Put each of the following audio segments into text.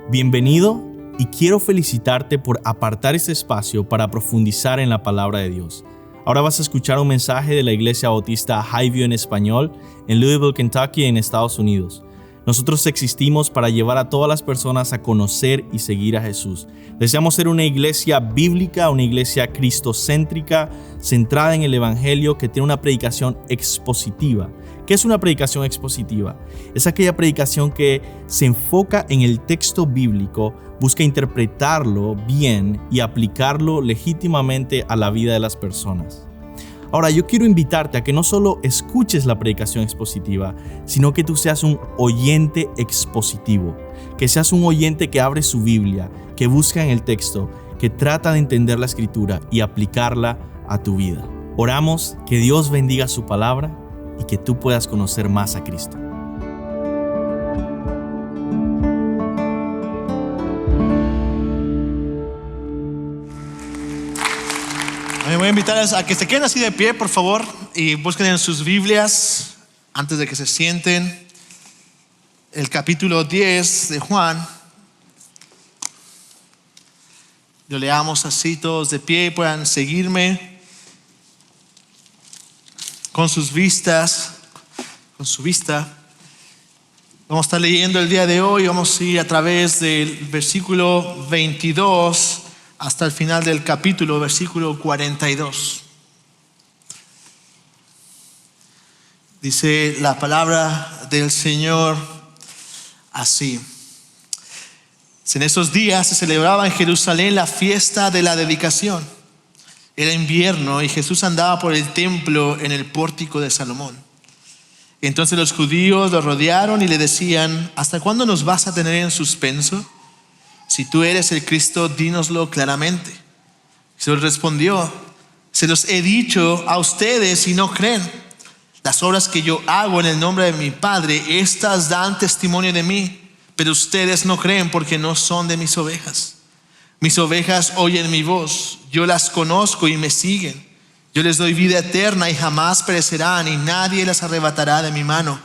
Bienvenido y quiero felicitarte por apartar este espacio para profundizar en la palabra de Dios. Ahora vas a escuchar un mensaje de la Iglesia Bautista Highview en español en Louisville, Kentucky, en Estados Unidos. Nosotros existimos para llevar a todas las personas a conocer y seguir a Jesús. Deseamos ser una iglesia bíblica, una iglesia cristocéntrica, centrada en el Evangelio, que tiene una predicación expositiva. ¿Qué es una predicación expositiva? Es aquella predicación que se enfoca en el texto bíblico, busca interpretarlo bien y aplicarlo legítimamente a la vida de las personas. Ahora, yo quiero invitarte a que no solo escuches la predicación expositiva, sino que tú seas un oyente expositivo, que seas un oyente que abre su Biblia, que busca en el texto, que trata de entender la Escritura y aplicarla a tu vida. Oramos que Dios bendiga su palabra y que tú puedas conocer más a Cristo. Me voy a invitarles a que se queden así de pie, por favor, y busquen en sus Biblias, antes de que se sienten, el capítulo 10 de Juan. Lo leamos así todos de pie y puedan seguirme con sus vistas, con su vista. Vamos a estar leyendo el día de hoy, vamos a ir a través del versículo 22 hasta el final del capítulo, versículo 42. Dice la palabra del Señor así. En esos días se celebraba en Jerusalén la fiesta de la dedicación. Era invierno y Jesús andaba por el templo en el pórtico de Salomón. Entonces los judíos lo rodearon y le decían: ¿hasta cuándo nos vas a tener en suspenso? Si tú eres el Cristo, dínoslo claramente. Jesús respondió: se los he dicho a ustedes y no creen. Las obras que yo hago en el nombre de mi Padre, estas dan testimonio de mí, pero ustedes no creen porque no son de mis ovejas. Mis ovejas oyen mi voz, yo las conozco y me siguen. Yo les doy vida eterna y jamás perecerán y nadie las arrebatará de mi mano.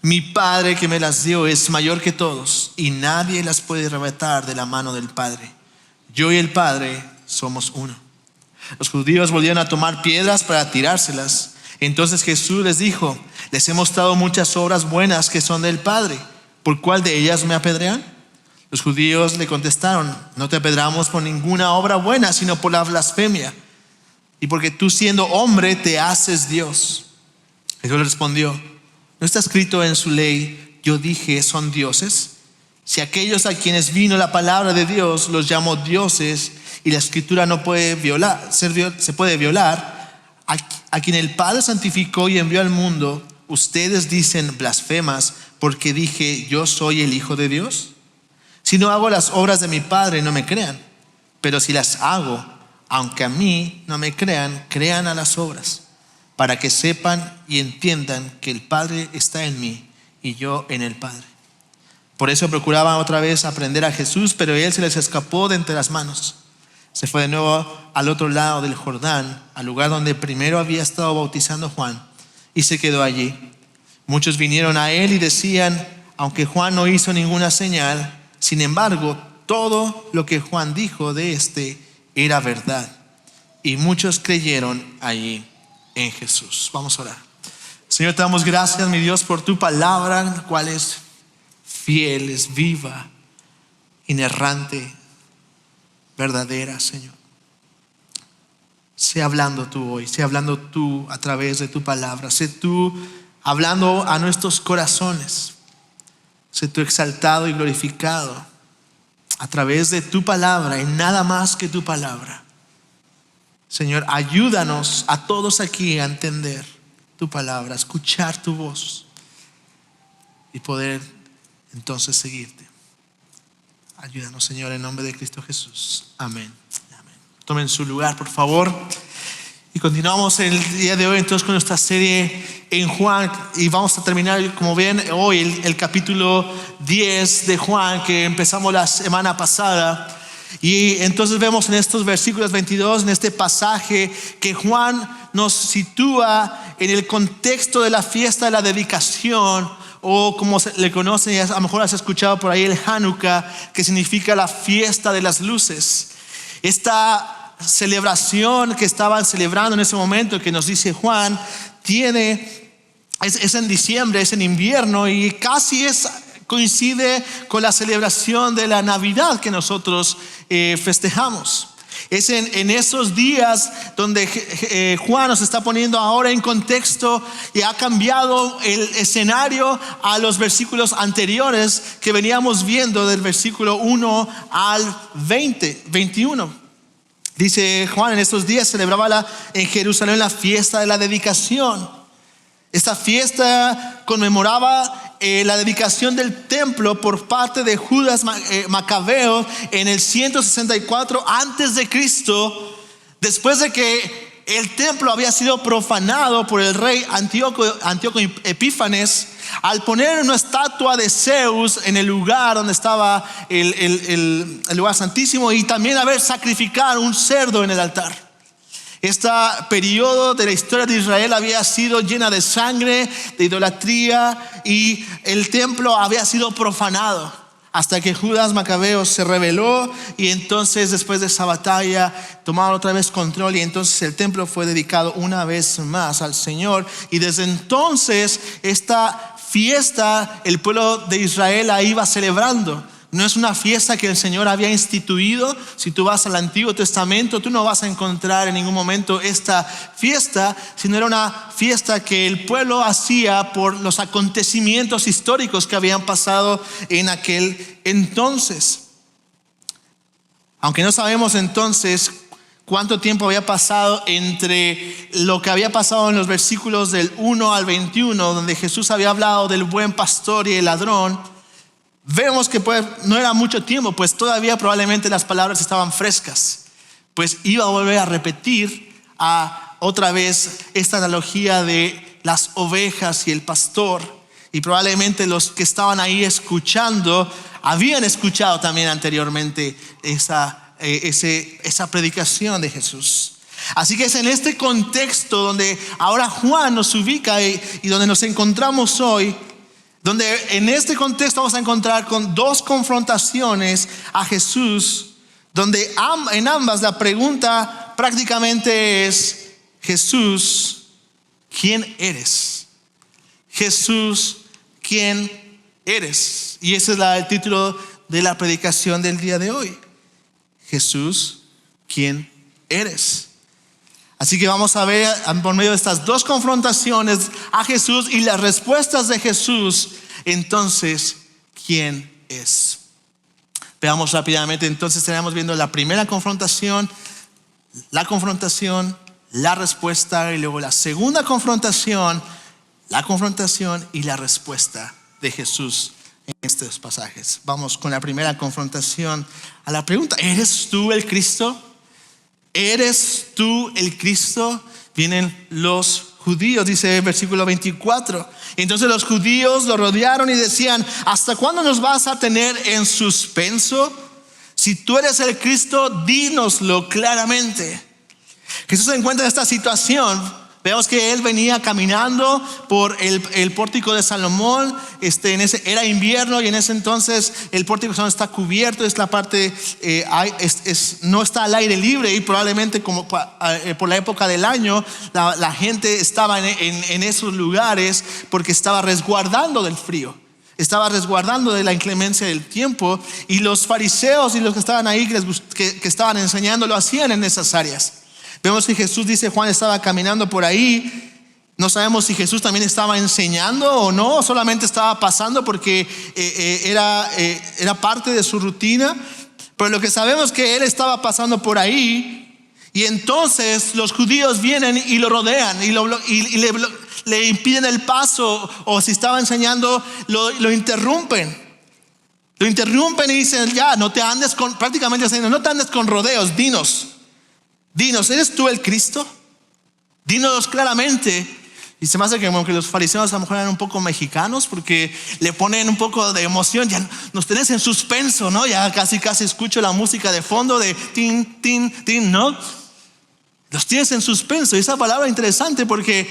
Mi Padre que me las dio es mayor que todos y nadie las puede arrebatar de la mano del Padre. Yo y el Padre somos uno. Los judíos volvieron a tomar piedras para tirárselas. Entonces Jesús les dijo: les he mostrado muchas obras buenas que son del Padre. ¿Por cuál de ellas me apedrean? Los judíos le contestaron: no te apedreamos por ninguna obra buena, sino por la blasfemia, y porque tú, siendo hombre, te haces Dios. Jesús le respondió: ¿no está escrito en su ley, yo dije, son dioses? Si aquellos a quienes vino la palabra de Dios los llamó dioses, y la escritura no puede violar, se puede violar, a quien el Padre santificó y envió al mundo, ustedes dicen blasfemas, porque dije, yo soy el Hijo de Dios. Si no hago las obras de mi Padre, no me crean, pero si las hago, aunque a mí no me crean, crean a las obras, para que sepan y entiendan que el Padre está en mí y yo en el Padre. Por eso procuraban otra vez aprender a Jesús, pero él se les escapó de entre las manos. Se fue de nuevo al otro lado del Jordán, al lugar donde primero había estado bautizando Juan, y se quedó allí. Muchos vinieron a él y decían: aunque Juan no hizo ninguna señal, sin embargo, todo lo que Juan dijo de este era verdad. Y muchos creyeron allí en Jesús. Vamos a orar. Señor, te damos gracias, mi Dios, por tu palabra, la cual es fiel, es viva, inerrante, verdadera, Señor. Sé hablando tú hoy, sé hablando tú a través de tu palabra, sé tú hablando a nuestros corazones, sé tú exaltado y glorificado a través de tu palabra y nada más que tu palabra. Señor, ayúdanos a todos aquí a entender tu palabra, a escuchar tu voz y poder entonces seguirte. Ayúdanos, Señor, en nombre de Cristo Jesús. Amén. Amén. Tomen su lugar, por favor. Y continuamos el día de hoy entonces con nuestra serie en Juan, y vamos a terminar, como ven, hoy el capítulo 10 de Juan, que empezamos la semana pasada. Y entonces vemos en estos versículos 22, en este pasaje, que Juan nos sitúa en el contexto de la fiesta de la dedicación, o como se le conoce, a lo mejor has escuchado por ahí el Hanukkah, que significa la fiesta de las luces. Esta celebración que estaban celebrando en ese momento, que nos dice Juan, es en diciembre, es en invierno, y casi coincide con la celebración de la Navidad que nosotros festejamos. Es en esos días donde Juan nos está poniendo ahora en contexto y ha cambiado el escenario a los versículos anteriores que veníamos viendo, del versículo 1 al 21. Dice Juan: en estos días celebraba en Jerusalén la fiesta de la dedicación. Esta fiesta conmemoraba la dedicación del templo por parte de Judas Macabeo en el 164 antes de Cristo, después de que el templo había sido profanado por el rey Antíoco Epífanes, al poner una estatua de Zeus en el lugar donde estaba el lugar santísimo, y también haber sacrificado un cerdo en el altar. Este periodo de la historia de Israel había sido llena de sangre, de idolatría, y el templo había sido profanado hasta que Judas Macabeo se rebeló, y entonces después de esa batalla tomaron otra vez control, y entonces el templo fue dedicado una vez más al Señor. Y desde entonces esta fiesta el pueblo de Israel la iba celebrando. No es una fiesta que el Señor había instituido. Si tú vas al Antiguo Testamento, tú no vas a encontrar en ningún momento esta fiesta, sino era una fiesta que el pueblo hacía por los acontecimientos históricos que habían pasado en aquel entonces. Aunque no sabemos entonces cuánto tiempo había pasado entre lo que había pasado en los versículos del 1 al 21, donde Jesús había hablado del buen pastor y el ladrón, vemos que no era mucho tiempo, pues todavía probablemente las palabras estaban frescas, pues iba a volver a repetir otra vez esta analogía de las ovejas y el pastor, y probablemente los que estaban ahí escuchando habían escuchado también anteriormente esa predicación de Jesús. Así que es en este contexto donde ahora Juan nos ubica y donde nos encontramos hoy, donde en este contexto vamos a encontrar con dos confrontaciones a Jesús, donde en ambas la pregunta prácticamente es: Jesús, ¿quién eres? Jesús, ¿quién eres? Y ese es el título de la predicación del día de hoy: Jesús, ¿quién eres? Así que vamos a ver por medio de estas dos confrontaciones a Jesús y las respuestas de Jesús, entonces, ¿quién es? Veamos rápidamente. Entonces estaremos viendo la primera confrontación, la respuesta, y luego la segunda confrontación, la confrontación y la respuesta de Jesús en estos pasajes. Vamos con la primera confrontación a la pregunta: ¿eres tú el Cristo? ¿Eres tú el Cristo? Vienen los judíos, dice el versículo 24. Entonces los judíos lo rodearon y decían: ¿hasta cuándo nos vas a tener en suspenso? Si tú eres el Cristo, dínoslo claramente. Jesús se encuentra en esta situación. Vemos que él venía caminando por el pórtico de Salomón. Era invierno, y en ese entonces el pórtico de Salomón está cubierto. Es la parte, no está al aire libre, y probablemente como por la época del año la gente estaba en esos lugares porque estaba resguardando del frío, estaba resguardando de la inclemencia del tiempo. Y los fariseos y los que estaban ahí, que estaban enseñando, lo hacían en esas áreas. Vemos que Jesús, dice Juan, estaba caminando por ahí. No sabemos si Jesús también estaba enseñando o no, solamente estaba pasando porque era parte de su rutina. Pero lo que sabemos es que él estaba pasando por ahí, y entonces los judíos vienen y lo rodean y le impiden el paso, o si estaba enseñando lo interrumpen. Lo interrumpen y dicen: ya, no te andes con rodeos, Dinos, ¿eres tú el Cristo? Dínoslo claramente. Y se me hace que los fariseos a lo mejor eran un poco mexicanos, porque le ponen un poco de emoción. Ya nos tenés en suspenso, ¿no? Ya casi escucho la música de fondo de tin, tin, tin, ¿no? Los tienes en suspenso. Y esa palabra es interesante porque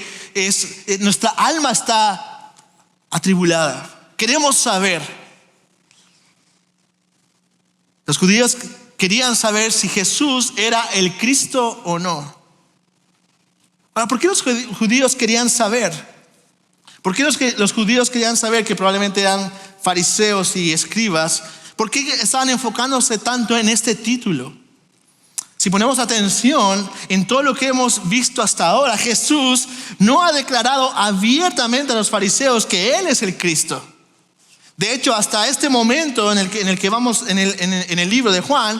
nuestra alma está atribulada. Queremos saber. Los judíos querían saber si Jesús era el Cristo o no. Ahora, ¿por qué los judíos querían saber? ¿Por qué los judíos querían saber, que probablemente eran fariseos y escribas? ¿Por qué estaban enfocándose tanto en este título? Si ponemos atención en todo lo que hemos visto hasta ahora, Jesús no ha declarado abiertamente a los fariseos que Él es el Cristo. De hecho, hasta este momento en el que vamos en el libro de Juan,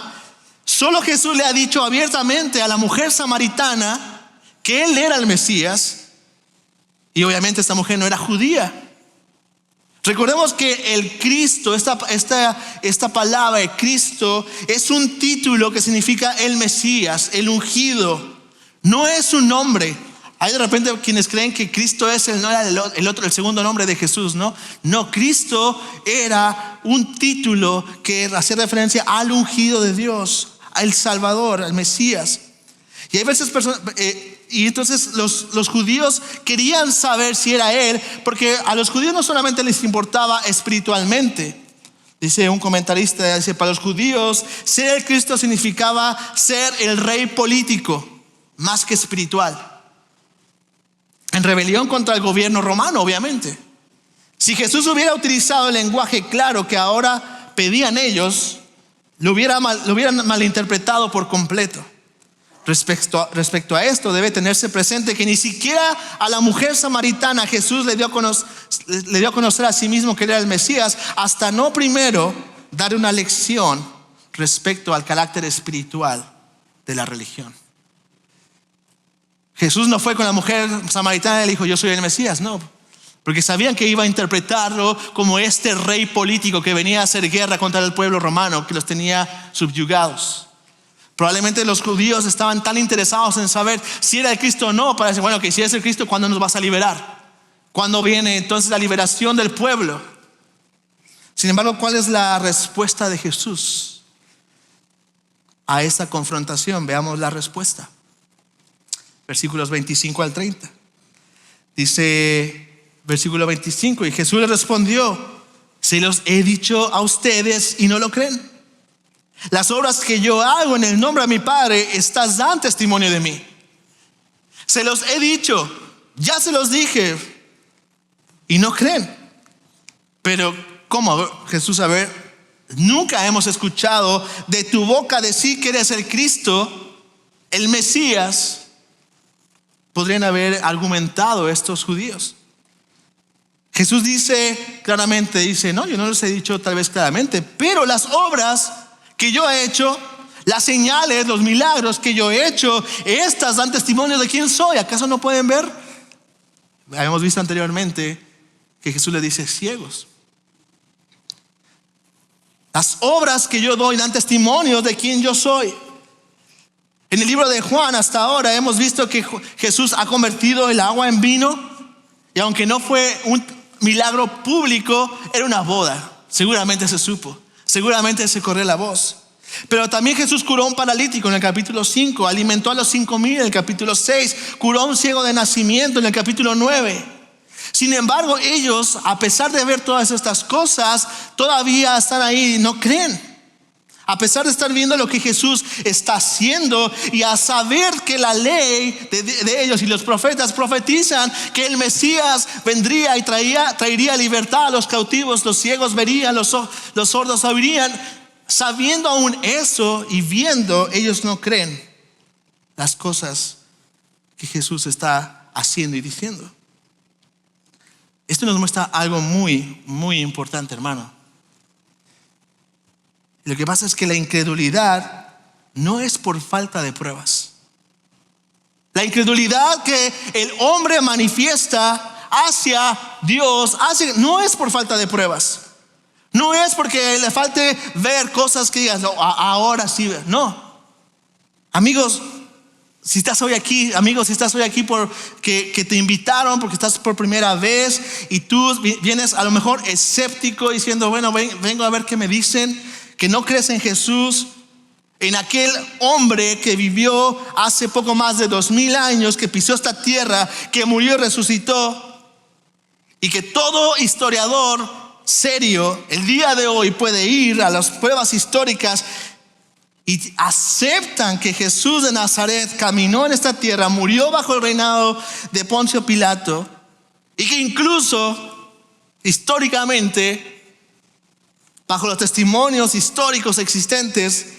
solo Jesús le ha dicho abiertamente a la mujer samaritana que Él era el Mesías, y obviamente esta mujer no era judía. Recordemos que el Cristo, esta palabra de Cristo, es un título que significa el Mesías, el ungido. No es un nombre. Hay de repente quienes creen que Cristo no era el segundo nombre de Jesús, ¿no? No, Cristo era un título que hacía referencia al ungido de Dios, al Salvador, al Mesías. Y hay veces y entonces los judíos querían saber si era Él, porque a los judíos no solamente les importaba espiritualmente. Dice un comentarista, para los judíos ser el Cristo significaba ser el rey político, más que espiritual, en rebelión contra el gobierno romano, obviamente. Si Jesús hubiera utilizado el lenguaje claro que ahora pedían ellos, lo hubieran malinterpretado por completo. Respecto a esto, debe tenerse presente que ni siquiera a la mujer samaritana Jesús le dio a conocer a sí mismo que era el Mesías, hasta no primero dar una lección respecto al carácter espiritual de la religión. Jesús no fue con la mujer samaritana y le dijo: yo soy el Mesías, no, porque sabían que iba a interpretarlo como este rey político que venía a hacer guerra contra el pueblo romano, que los tenía subyugados. Probablemente los judíos estaban tan interesados en saber si era el Cristo o no, para decir, bueno, que si es el Cristo, ¿cuándo nos vas a liberar? ¿Cuándo viene entonces la liberación del pueblo? Sin embargo, ¿cuál es la respuesta de Jesús a esta confrontación? Veamos la respuesta. Versículos 25 al 30. Dice, versículo 25, y Jesús le respondió: se los he dicho a ustedes y no lo creen. Las obras que yo hago en el nombre de mi Padre, estas dan testimonio de mí. Se los he dicho, ya se los dije, y no creen. Pero ¿cómo, Jesús? A ver, nunca hemos escuchado de tu boca decir que eres el Cristo, el Mesías. Podrían haber argumentado estos judíos. Jesús dice claramente, no, yo no les he dicho tal vez claramente, pero las obras que yo he hecho, las señales, los milagros que yo he hecho, estas dan testimonio de quién soy. ¿Acaso no pueden ver? Habíamos visto anteriormente que Jesús le dice ciegos. Las obras que yo doy dan testimonio de quién yo soy. En el libro de Juan hasta ahora hemos visto que Jesús ha convertido el agua en vino, y aunque no fue un milagro público, era una boda. Seguramente se supo. Seguramente se corrió la voz. Pero también Jesús curó a un paralítico en el capítulo 5, alimentó a los 5,000 en el capítulo 6, curó a un ciego de nacimiento en el capítulo 9. Sin embargo, ellos, a pesar de ver todas estas cosas, todavía están ahí y no creen. A pesar de estar viendo lo que Jesús está haciendo y a saber que la ley de ellos y los profetas profetizan que el Mesías vendría y traería libertad a los cautivos, los ciegos verían, los sordos oirían. Sabiendo aún eso y viendo, ellos no creen las cosas que Jesús está haciendo y diciendo. Esto nos muestra algo muy, muy importante, hermano. Lo que pasa es que la incredulidad no es por falta de pruebas. La incredulidad que el hombre manifiesta hacia Dios no es por falta de pruebas. No es porque le falte ver cosas que digas, no, ahora sí. No. Amigos, si estás hoy aquí, porque te invitaron, porque estás por primera vez y tú vienes a lo mejor escéptico diciendo, bueno, vengo a ver qué me dicen, que no crees en Jesús, en aquel hombre que vivió hace poco más de 2000 años, que pisó esta tierra, que murió y resucitó, y que todo historiador serio el día de hoy puede ir a las pruebas históricas y aceptan que Jesús de Nazaret caminó en esta tierra, murió bajo el reinado de Poncio Pilato, y que incluso históricamente, bajo los testimonios históricos existentes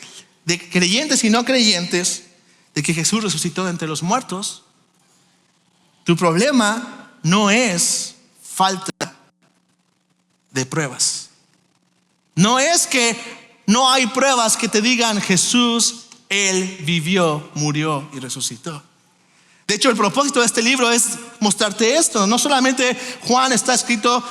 de creyentes y no creyentes, de que Jesús resucitó de entre los muertos. Tu problema no es falta de pruebas. No es que no hay pruebas que te digan Jesús, Él vivió, murió y resucitó. De hecho, el propósito de este libro es mostrarte esto. No solamente Juan está escrito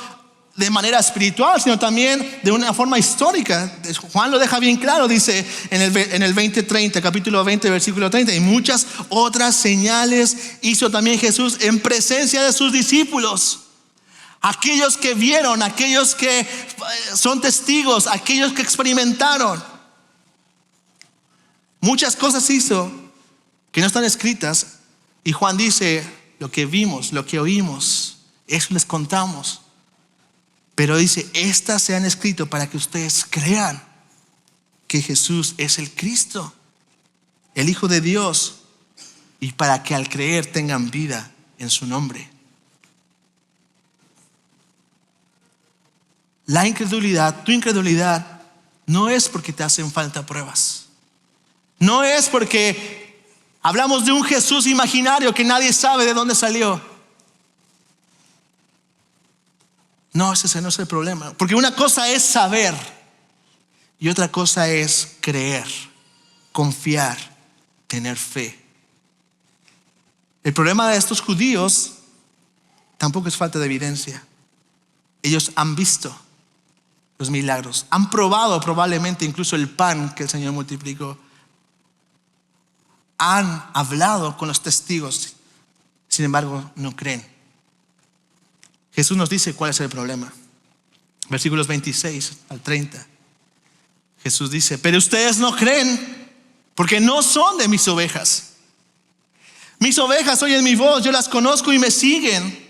de manera espiritual, sino también de una forma histórica. Juan lo deja bien claro, dice en el 20:30, capítulo 20, versículo 30, y muchas otras señales hizo también Jesús en presencia de sus discípulos. Aquellos que vieron, aquellos que son testigos, aquellos que experimentaron. Muchas cosas hizo que no están escritas. Y Juan dice, lo que vimos, lo que oímos, eso les contamos. Pero dice, estas se han escrito para que ustedes crean que Jesús es el Cristo, el Hijo de Dios, y para que al creer tengan vida en su nombre. La incredulidad, tu incredulidad, no es porque te hacen falta pruebas. No es porque hablamos de un Jesús imaginario que nadie sabe de dónde salió. No, ese no es el problema. Porque una cosa es saber y otra cosa es creer, confiar, tener fe. El problema de estos judíos tampoco es falta de evidencia. Ellos han visto los milagros, han probado probablemente incluso el pan que el Señor multiplicó, han hablado con los testigos, sin embargo no creen. Jesús nos dice cuál es el problema. Versículos 26 al 30. Jesús dice, pero ustedes no creen porque no son de mis ovejas. Mis ovejas oyen mi voz, yo las conozco y me siguen.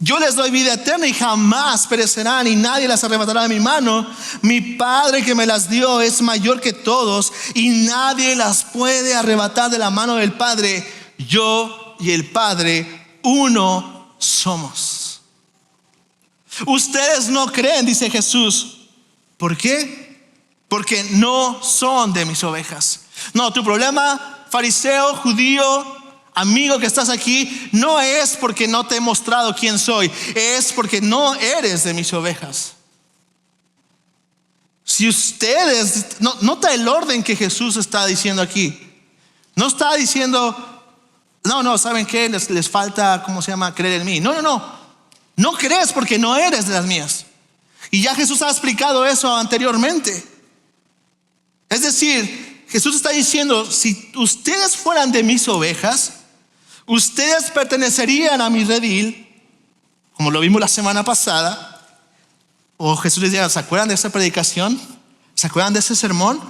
Yo les doy vida eterna y jamás perecerán y nadie las arrebatará de mi mano. Mi Padre que me las dio es mayor que todos y nadie las puede arrebatar de la mano del Padre. Yo y el Padre uno somos. Ustedes no creen, dice Jesús. ¿Por qué? Porque no son de mis ovejas. No, tu problema, fariseo, judío, amigo que estás aquí, no es porque no te he mostrado quién soy, es porque no eres de mis ovejas. Si ustedes, nota el orden que Jesús está diciendo aquí. No está diciendo, no, ¿saben qué? Les falta, creer en mí. No crees porque no eres de las mías. Y ya Jesús ha explicado eso anteriormente. Es decir, Jesús está diciendo, si ustedes fueran de mis ovejas, ustedes pertenecerían a mi redil, como lo vimos la semana pasada. O Jesús les decía, ¿se acuerdan de esa predicación? ¿Se acuerdan de ese sermón?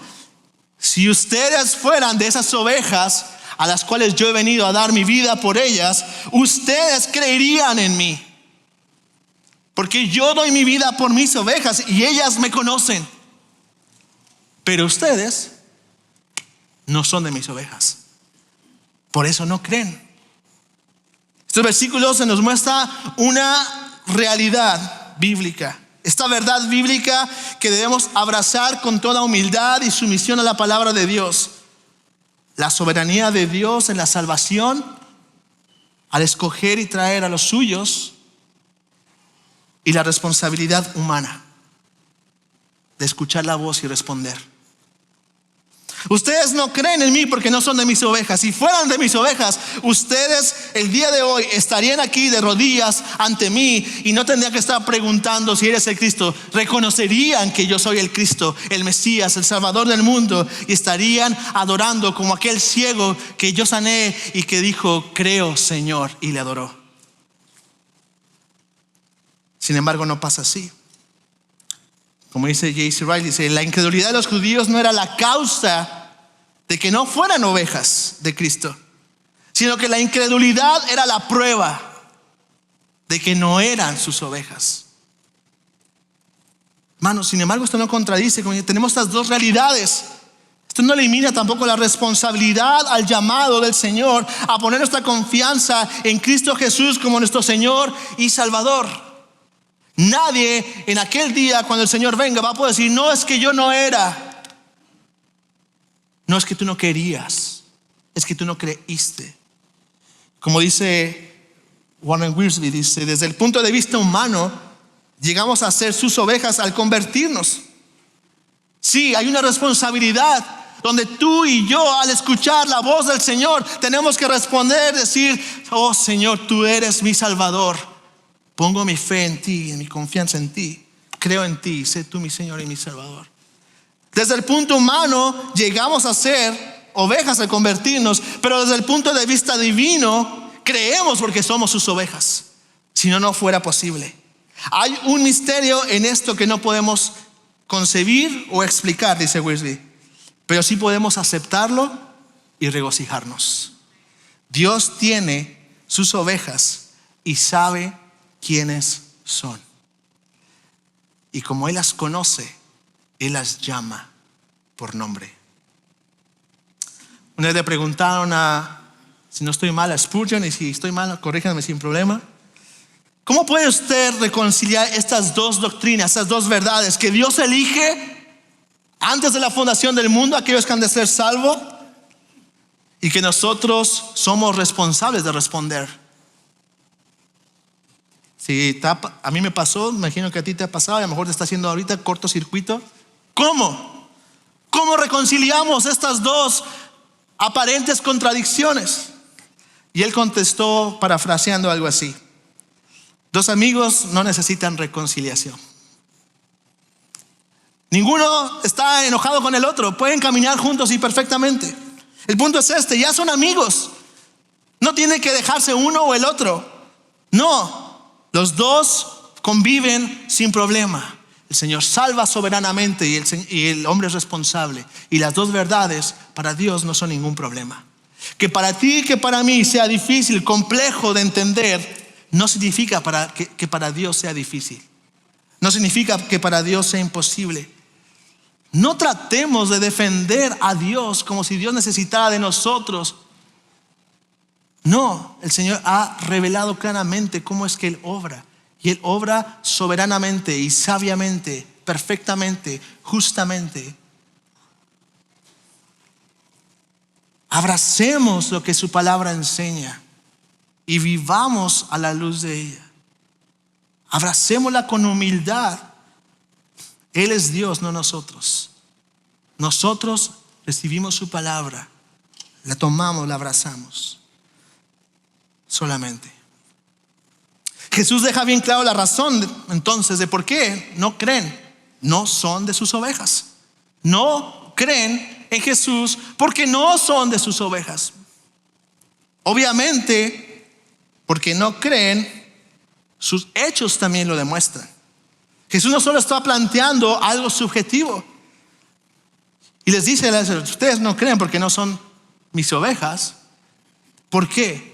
Si ustedes fueran de esas ovejas a las cuales yo he venido a dar mi vida por ellas, ustedes creerían en mí. Porque yo doy mi vida por mis ovejas y ellas me conocen. Pero ustedes no son de mis ovejas. Por eso no creen. Estos versículos se nos muestra una realidad bíblica. Esta verdad bíblica que debemos abrazar con toda humildad y sumisión a la palabra de Dios. La soberanía de Dios en la salvación, al escoger y traer a los suyos, y la responsabilidad humana de escuchar la voz y responder. Ustedes no creen en mí porque no son de mis ovejas. Si fueran de mis ovejas, ustedes el día de hoy estarían aquí de rodillas ante mí y no tendrían que estar preguntando si eres el Cristo. Reconocerían que yo soy el Cristo, el Mesías, el Salvador del mundo, y estarían adorando como aquel ciego que yo sané y que dijo, creo, Señor, y le adoró. Sin embargo, no pasa así. Como dice J.C. Ryle, dice, la incredulidad de los judíos no era la causa de que no fueran ovejas de Cristo, sino que la incredulidad era la prueba. de que no eran sus ovejas. Hermanos, sin embargo, esto no contradice. Tenemos estas dos realidades. Esto no elimina tampoco la responsabilidad al llamado del Señor a poner nuestra confianza en Cristo Jesús como nuestro Señor y Salvador. Nadie en aquel día, cuando el Señor venga, va a poder decir: no, es que yo no era. No, es que tú no querías. Es que tú no creíste. Como dice Warren Wiersbe, dice: desde el punto de vista humano, llegamos a ser sus ovejas al convertirnos. Sí, hay una responsabilidad donde tú y yo, al escuchar la voz del Señor, tenemos que responder, decir: oh Señor, tú eres mi Salvador. Pongo mi fe en ti, en mi confianza en ti. Creo en ti, sé tú mi Señor y mi Salvador. Desde el punto humano, llegamos a ser ovejas al convertirnos, pero desde el punto de vista divino, creemos porque somos sus ovejas. Si no, no fuera posible. Hay un misterio en esto que no podemos concebir o explicar, dice Wiersbe, pero sí podemos aceptarlo y regocijarnos. Dios tiene sus ovejas y sabe quiénes son. Y como Él las conoce, Él las llama por nombre. Una vez le preguntaron si no estoy mal, a Spurgeon, y si estoy mal, corríjanme sin problema: ¿cómo puede usted reconciliar estas dos doctrinas, estas dos verdades? Que Dios elige antes de la fundación del mundo a aquellos que han de ser salvos, y que nosotros somos responsables de responder. Si a mí me pasó, me imagino que a ti te ha pasado, y a lo mejor te está haciendo ahorita cortocircuito. ¿Cómo? ¿Cómo reconciliamos estas dos aparentes contradicciones? Y él contestó parafraseando algo así: dos amigos no necesitan reconciliación. Ninguno está enojado con el otro, pueden caminar juntos y perfectamente. El punto es este: ya son amigos. No tiene que dejarse uno o el otro. No, los dos conviven sin problema. El Señor salva soberanamente y el hombre es responsable. Y las dos verdades para Dios no son ningún problema. Que para ti y que para mí sea difícil, complejo de entender, no significa que para Dios sea difícil. No significa que para Dios sea imposible. No tratemos de defender a Dios como si Dios necesitara de nosotros. No, el Señor ha revelado claramente cómo es que Él obra. Y Él obra soberanamente y sabiamente, perfectamente, justamente. Abracemos lo que su palabra enseña y vivamos a la luz de ella. Abracémosla con humildad. Él es Dios, no nosotros. Nosotros recibimos su palabra, la tomamos, la abrazamos. Solamente. Jesús deja bien claro la razón entonces de por qué no creen. No son de sus ovejas. No creen en Jesús porque no son de sus ovejas. Obviamente, porque no creen, sus hechos también lo demuestran. Jesús no solo está planteando algo subjetivo y les dice: ustedes no creen porque no son mis ovejas. ¿Por qué?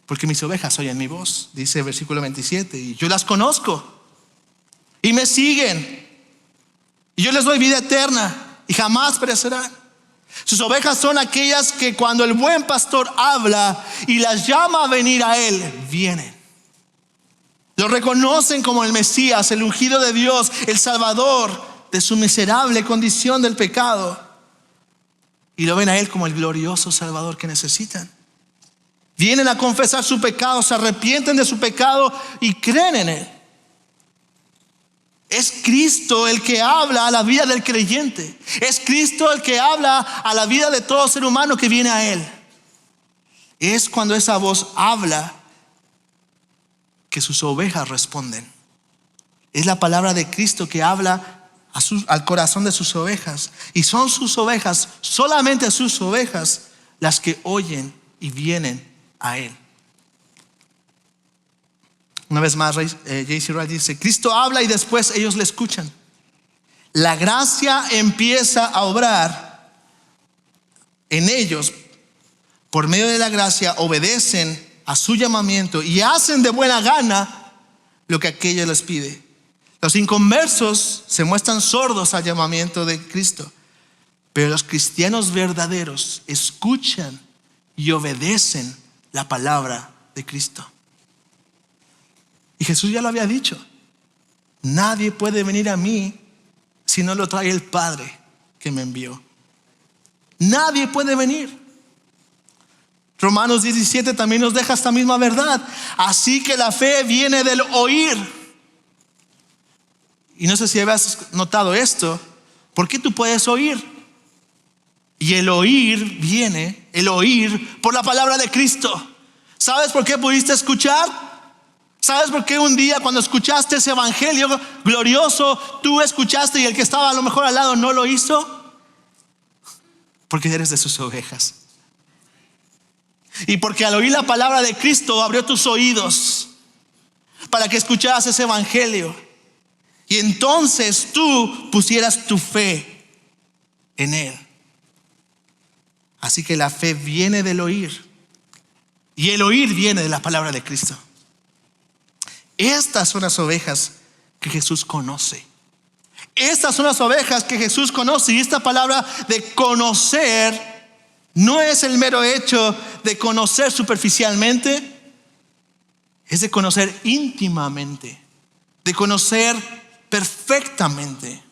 Porque mis ovejas oyen mi voz, dice el versículo 27, y yo las conozco y me siguen, y yo les doy vida eterna y jamás perecerán. Sus ovejas son aquellas que cuando el buen pastor habla y las llama a venir a Él, vienen. Lo reconocen como el Mesías, el ungido de Dios, el Salvador de su miserable condición del pecado, y lo ven a Él como el glorioso Salvador que necesitan. Vienen a confesar su pecado, se arrepienten de su pecado y creen en Él. Es Cristo el que habla a la vida del creyente. Es Cristo el que habla a la vida de todo ser humano que viene a Él. Es cuando esa voz habla que sus ovejas responden. Es la palabra de Cristo que habla al corazón de sus ovejas. Y son sus ovejas, solamente sus ovejas, las que oyen y vienen a Él. Una vez más, J.C. Wright dice: Cristo habla y después ellos le escuchan. La gracia empieza a obrar en ellos. Por medio de la gracia obedecen a su llamamiento y hacen de buena gana lo que aquello les pide. Los inconversos se muestran sordos al llamamiento de Cristo, pero los cristianos verdaderos escuchan y obedecen la palabra de Cristo. Y Jesús ya lo había dicho: nadie puede venir a mí si no lo trae el Padre que me envió. Nadie puede venir. Romanos 17 también nos deja esta misma verdad. Así que la fe viene del oír. Y no sé si habías notado esto. ¿Por qué tú puedes oír? Y el oír viene, el oír por la palabra de Cristo. ¿Sabes por qué pudiste escuchar? ¿Sabes por qué un día cuando escuchaste ese evangelio glorioso, tú escuchaste y el que estaba a lo mejor al lado no lo hizo? Porque eres de sus ovejas. Y porque al oír la palabra de Cristo abrió tus oídos para que escucharas ese evangelio. Y entonces tú pusieras tu fe en Él. Así que la fe viene del oír. Y el oír viene de la palabra de Cristo. Estas son las ovejas que Jesús conoce. Estas son las ovejas que Jesús conoce. Y esta palabra de conocer no es el mero hecho de conocer superficialmente. Es de conocer íntimamente. De conocer perfectamente.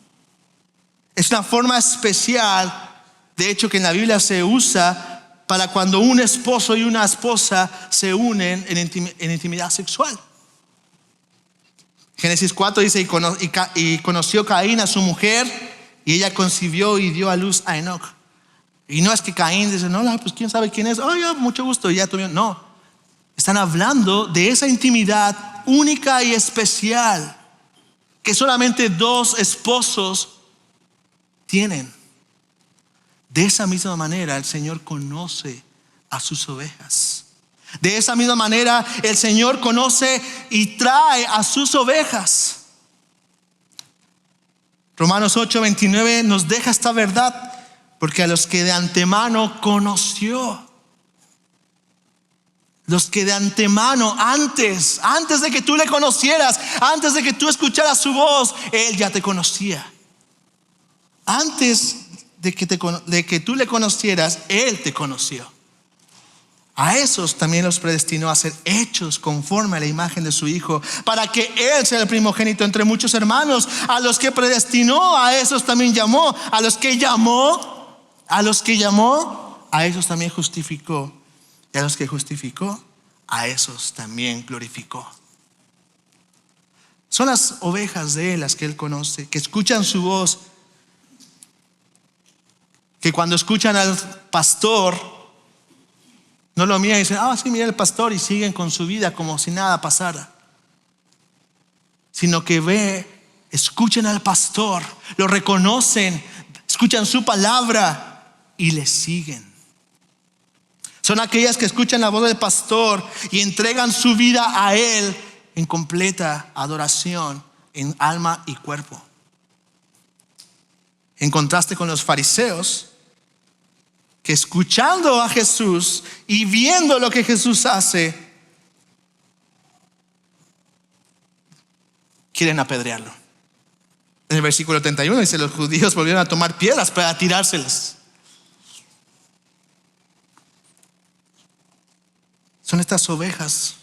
Es una forma especial, de hecho, que en la Biblia se usa para cuando un esposo y una esposa se unen en intimidad sexual. Génesis 4 dice: y conoció Caín a su mujer, y ella concibió y dio a luz a Enoc. Y no es que Caín dice: no, pues quién sabe quién es, ya, mucho gusto, y ya tuvieron. No, están hablando de esa intimidad única y especial que solamente dos esposos tienen. De esa misma manera el Señor conoce a sus ovejas. De esa misma manera el Señor conoce y trae a sus ovejas. Romanos 8:29 nos deja esta verdad: porque a los que de antemano conoció, los que de antemano, antes de que tú le conocieras, antes de que tú escucharas su voz, Él ya te conocía. Antes de que tú le conocieras, Él te conoció. A esos también los predestinó a ser hechos conforme a la imagen de su Hijo, para que Él sea el primogénito entre muchos hermanos. A los que predestinó, a esos también llamó. A los que llamó, a esos también justificó. Y a los que justificó, a esos también glorificó. Son las ovejas de Él las que Él conoce, que escuchan su voz, que cuando escuchan al pastor, no lo miran y dicen: sí, mira el pastor, y siguen con su vida como si nada pasara. Sino que escuchan al pastor, lo reconocen, escuchan su palabra y le siguen. Son aquellas que escuchan la voz del pastor y entregan su vida a Él en completa adoración, en alma y cuerpo. En contraste con los fariseos, que escuchando a Jesús y viendo lo que Jesús hace, quieren apedrearlo. En el versículo 31 dice: los judíos volvieron a tomar piedras para tirárselas. Son estas ovejas,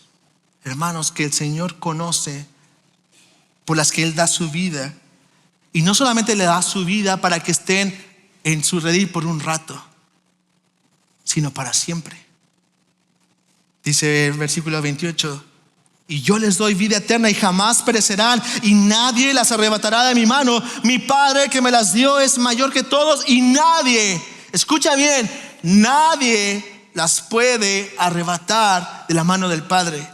hermanos, que el Señor conoce, por las que Él da su vida. Y no solamente le da su vida para que estén en su redil por un rato, sino para siempre. Dice el versículo 28: y yo les doy vida eterna y jamás perecerán, y nadie las arrebatará de mi mano. Mi Padre que me las dio es mayor que todos, y nadie, escucha bien, nadie las puede arrebatar de la mano del Padre.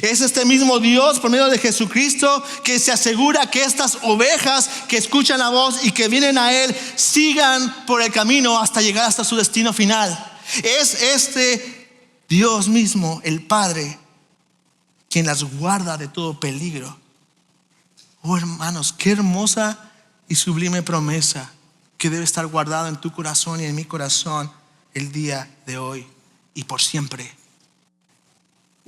Es este mismo Dios, por medio de Jesucristo, que se asegura que estas ovejas que escuchan la voz y que vienen a Él sigan por el camino hasta llegar hasta su destino final. Es este Dios mismo, el Padre, quien las guarda de todo peligro. Oh, hermanos, qué hermosa y sublime promesa que debe estar guardada en tu corazón y en mi corazón el día de hoy y por siempre.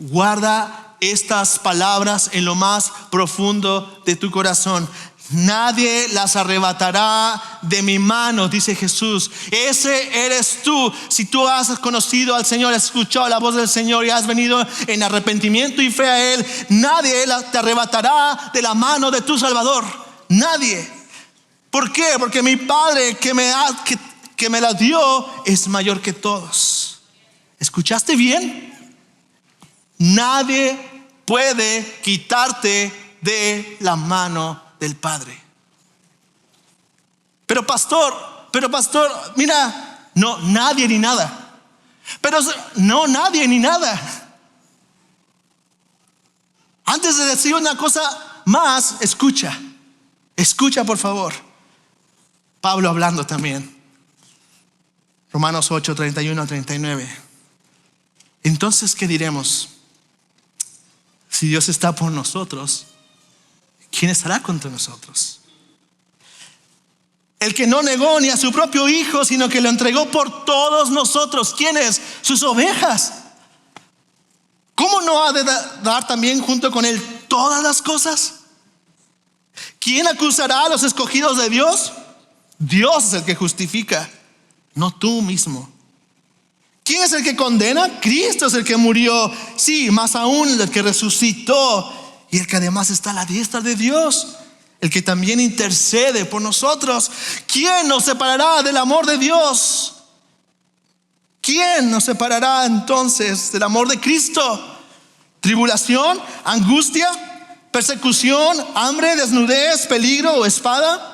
Guarda estas palabras en lo más profundo de tu corazón. Nadie las arrebatará de mi mano, dice Jesús. Ese eres tú. Si tú has conocido al Señor, has escuchado la voz del Señor y has venido en arrepentimiento y fe a Él, nadie te arrebatará de la mano de tu Salvador. Nadie. ¿Por qué? Porque mi Padre que me la dio es mayor que todos. ¿Escuchaste bien? Nadie puede quitarte de la mano del Padre. Pero pastor, mira, no, nadie ni nada. Pero no, nadie ni nada. Antes de decir una cosa más, escucha por favor. Pablo hablando también. Romanos 8, 31 a 39. Entonces, ¿qué diremos? Si Dios está por nosotros, ¿quién estará contra nosotros? El que no negó ni a su propio Hijo, sino que lo entregó por todos nosotros. ¿Quiénes? Sus ovejas. ¿Cómo no ha de dar también junto con Él todas las cosas? ¿Quién acusará a los escogidos de Dios? Dios es el que justifica, no tú mismo. ¿Quién es el que condena? Cristo es el que murió, sí, más aún el que resucitó y el que además está a la diestra de Dios, el que también intercede por nosotros. ¿Quién nos separará del amor de Dios? ¿Quién nos separará entonces del amor de Cristo? ¿Tribulación, angustia, persecución, hambre, desnudez, peligro o espada?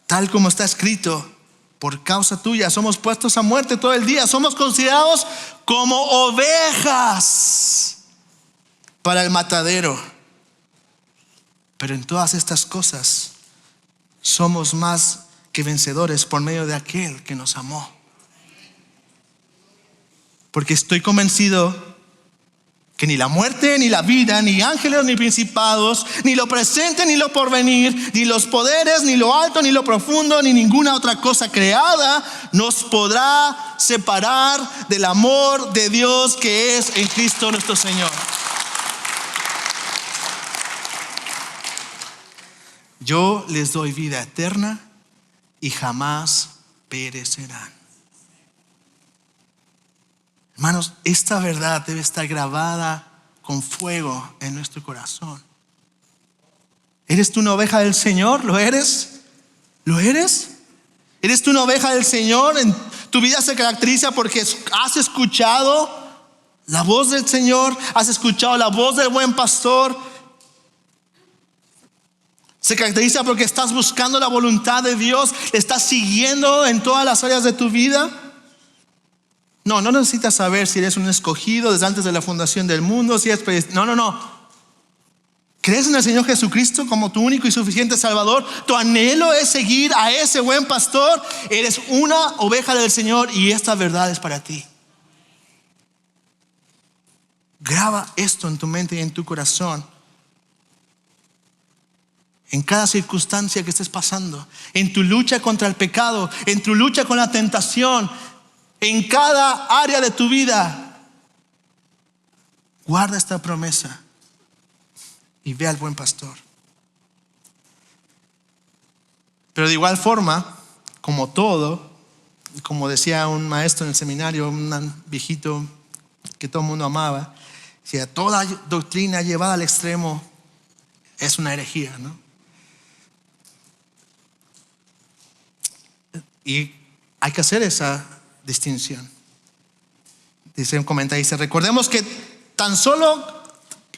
Tal como está escrito, por causa tuya somos puestos a muerte todo el día. Somos considerados como ovejas para el matadero. Pero en todas estas cosas somos más que vencedores por medio de aquel que nos amó. Porque estoy convencido que ni la muerte, ni la vida, ni ángeles, ni principados, ni lo presente, ni lo porvenir, ni los poderes, ni lo alto, ni lo profundo, ni ninguna otra cosa creada nos podrá separar del amor de Dios que es en Cristo nuestro Señor. Yo les doy vida eterna y jamás perecerán. Hermanos, esta verdad debe estar grabada con fuego en nuestro corazón. ¿Eres tú una oveja del Señor? ¿Lo eres? ¿Lo eres? ¿Eres tú una oveja del Señor? Tu vida se caracteriza porque has escuchado la voz del Señor, has escuchado la voz del buen pastor. Se caracteriza porque estás buscando la voluntad de Dios, le estás siguiendo en todas las áreas de tu vida. No necesitas saber si eres un escogido desde antes de la fundación del mundo, si eres no. ¿Crees en el Señor Jesucristo como tu único y suficiente Salvador? Tu anhelo es seguir a ese buen pastor. Eres una oveja del Señor y esta verdad es para ti. Graba esto en tu mente y en tu corazón. En cada circunstancia que estés pasando, en tu lucha contra el pecado, en tu lucha con la tentación, en cada área de tu vida, guarda esta promesa y ve al buen pastor. Pero de igual forma, como todo, como decía un maestro en el seminario, un viejito que todo el mundo amaba, decía, toda doctrina llevada al extremo es una herejía, ¿no? Y hay que hacer esa distinción. Dice un comentarista, recordemos que tan solo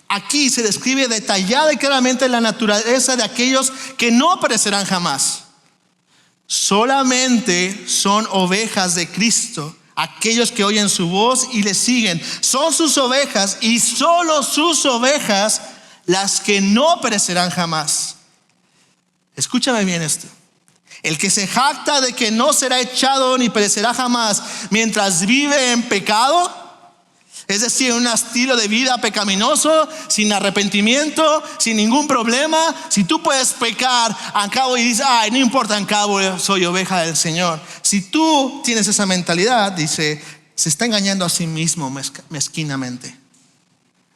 aquí se describe detallada y claramente la naturaleza de aquellos que no perecerán jamás. Solamente son ovejas de Cristo aquellos que oyen su voz y le siguen. Son sus ovejas y solo sus ovejas las que no perecerán jamás. Escúchame bien esto. El que se jacta de que no será echado ni perecerá jamás mientras vive en pecado, es decir, un estilo de vida pecaminoso, sin arrepentimiento, sin ningún problema. Si tú puedes pecar al cabo y dices, ay, no importa, al cabo soy oveja del Señor. Si tú tienes esa mentalidad, dice, se está engañando a sí mismo mezquinamente.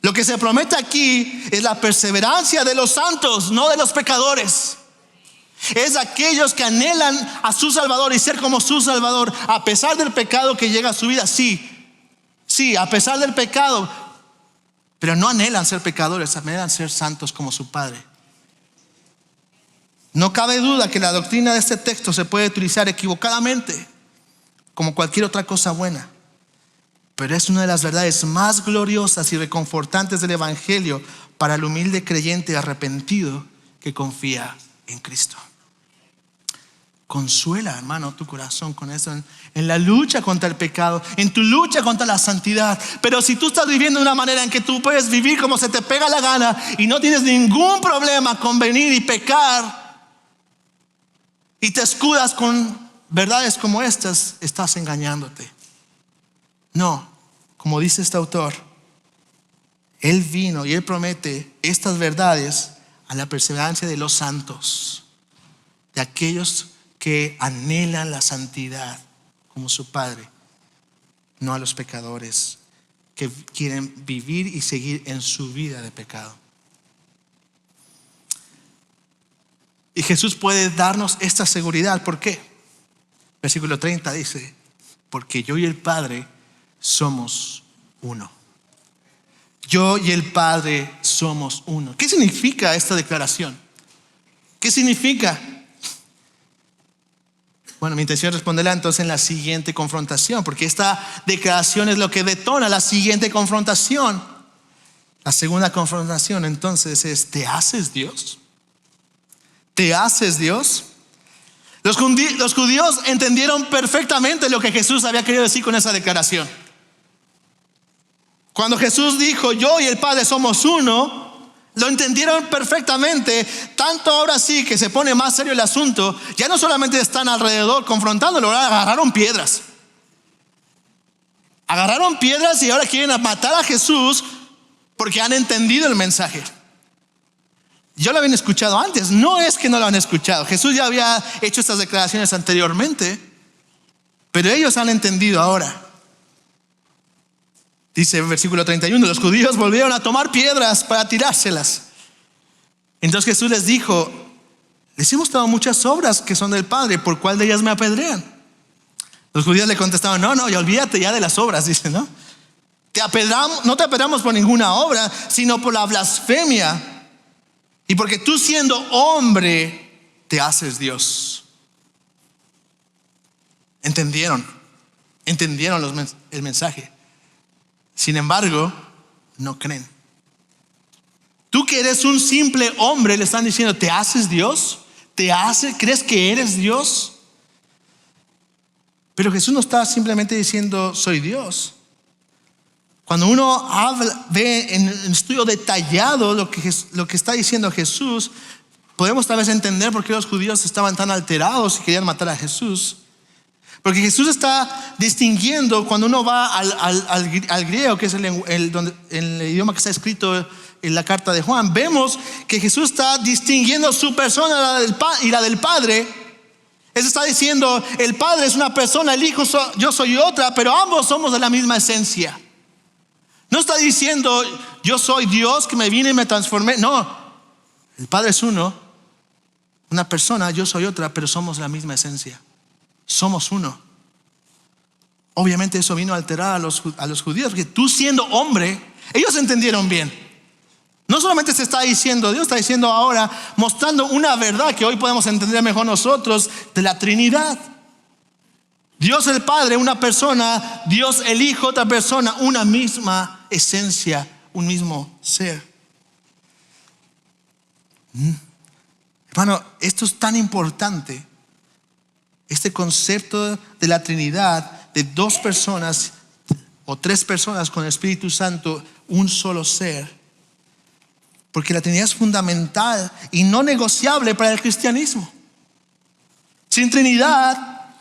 Lo que se promete aquí es la perseverancia de los santos, no de los pecadores. Es aquellos que anhelan a su Salvador y ser como su Salvador, a pesar del pecado que llega a su vida. Sí, a pesar del pecado, pero no anhelan ser pecadores, anhelan ser santos como su Padre. No cabe duda que la doctrina de este texto se puede utilizar equivocadamente, como cualquier otra cosa buena, pero es una de las verdades más gloriosas y reconfortantes del Evangelio para el humilde creyente arrepentido que confía en Cristo. Consuela, hermano, tu corazón con eso, en la lucha contra el pecado, en tu lucha contra la santidad. Pero si tú estás viviendo de una manera en que tú puedes vivir como se te pega la gana y no tienes ningún problema con venir y pecar y te escudas con verdades como estas, estás engañándote. No, como dice este autor, Él vino y Él promete estas verdades a la perseverancia de los santos, de aquellos que anhelan la santidad como su Padre, no a los pecadores que quieren vivir y seguir en su vida de pecado. Y Jesús puede darnos esta seguridad. ¿Por qué? Versículo 30 dice: porque yo y el Padre somos uno. Yo y el Padre somos uno. ¿Qué significa esta declaración? ¿Qué significa? Bueno, mi intención es responderla entonces en la siguiente confrontación, porque esta declaración es lo que detona la siguiente confrontación. La segunda confrontación entonces es: ¿te haces Dios? ¿Te haces Dios? Los judíos entendieron perfectamente lo que Jesús había querido decir con esa declaración. Cuando Jesús dijo: yo y el Padre somos uno, lo entendieron perfectamente. Tanto ahora sí que se pone más serio el asunto. Ya no solamente están alrededor confrontándolo, ahora agarraron piedras. Agarraron piedras y ahora quieren matar a Jesús porque han entendido el mensaje. Ya lo habían escuchado antes. No es que no lo han escuchado. Jesús ya había hecho estas declaraciones anteriormente, pero ellos han entendido ahora. Dice en versículo 31: los judíos volvieron a tomar piedras para tirárselas. Entonces Jesús les dijo: les he mostrado muchas obras que son del Padre, ¿por cuál de ellas me apedrean? Los judíos le contestaron: no, ya olvídate ya de las obras. Dice: no te apedreamos por ninguna obra, sino por la blasfemia, y porque tú, siendo hombre, te haces Dios. Entendieron el mensaje. Sin embargo, no creen. Tú que eres un simple hombre, le están diciendo: ¿te haces Dios? ¿Crees que eres Dios? Pero Jesús no está simplemente diciendo: soy Dios. Cuando uno ve en un estudio detallado lo que está diciendo Jesús, podemos tal vez entender por qué los judíos estaban tan alterados y querían matar a Jesús. Porque Jesús está distinguiendo, cuando uno va al griego, que es el idioma que está escrito en la carta de Juan, vemos que Jesús está distinguiendo su persona y la del Padre. Él está diciendo: el Padre es una persona, el Hijo yo soy otra, pero ambos somos de la misma esencia. No está diciendo: yo soy Dios que me vine y me transformé. No, el Padre es uno, una persona, yo soy otra, pero somos la misma esencia. Somos uno. Obviamente eso vino a alterar a los judíos, porque tú, siendo hombre, ellos entendieron bien. No solamente se está diciendo, Dios está diciendo ahora, mostrando una verdad que hoy podemos entender mejor nosotros, de la Trinidad. Dios el Padre, una persona; Dios el Hijo, otra persona; una misma esencia, un mismo ser. Hermano, esto es tan importante. Este concepto de la Trinidad, de dos personas o tres personas con el Espíritu Santo, un solo ser. Porque la Trinidad es fundamental y no negociable para el cristianismo. Sin Trinidad